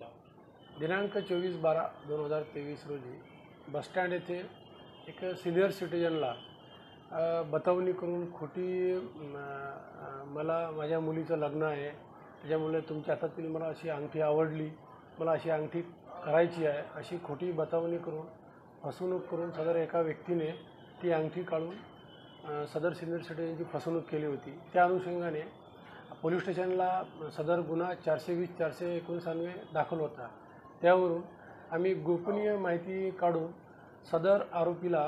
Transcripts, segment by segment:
दिनांक 24/12/2023 रोजी बसस्टँड येथे एक सिनियर सिटीजनला बतावणी करून खोटी मला माझ्या मुलीचं लग्न आहे, त्याच्यामुळे तुमच्या हातातील मला अशी अंगठी आवडली, मला अशी अंगठी करायची आहे, अशी खोटी बतावणी करून फसवणूक करून सदर एका व्यक्तीने ती अंगठी काढून सदर सिनियर सिटीजनची फसवणूक केली होती। त्या अनुषंगाने पोलीस स्टेशनला सदर गुन्हा 420-419 दाखल होता। त्यावरून आम्ही गोपनीय माहिती काढून सदर आरोपीला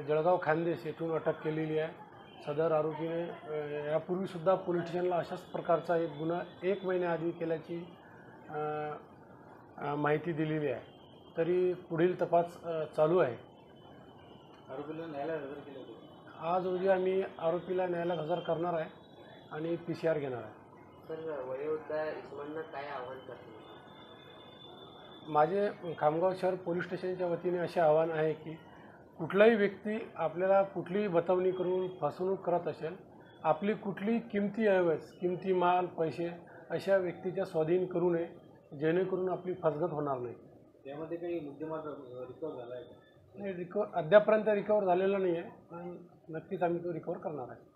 जळगाव खान्देश येथून अटक केलेली आहे। सदर आरोपीने यापूर्वीसुद्धा पोलीस स्टेशनला अशाच प्रकारचा एक गुन्हा 1 महिन्याआधी केल्याची माहिती दिलेली आहे। तरी पुढील तपास चालू आहे। आरोपीला न्यायालयात हजर केले होते। आज रोजी आम्ही आरोपीला न्यायालयात हजर करणार आहे आणि PCR घेणार आहे। सर, वयोवृद्ध इसमांना काय आव्हान करते? माझे खामगाव शहर पोलीस स्टेशनच्या वतीने असे आव्हान आहे की कुठलाही व्यक्ती आपल्याला कुठलीही बतावणी करून फसवणूक करत असेल, आपली कुठलीही किमती ऐवज किमती माल पैसे अशा व्यक्तीच्या स्वाधीन करू नये, जेणेकरून आपली फसगत होणार नाही। यामध्ये काही मुद्देमाल रिकवर झाला आहे का? नाही, अद्यापर्यंत रिकवर झालेला नाही आहे, पण नक्कीच आम्ही तो रिकवर करणार आहे।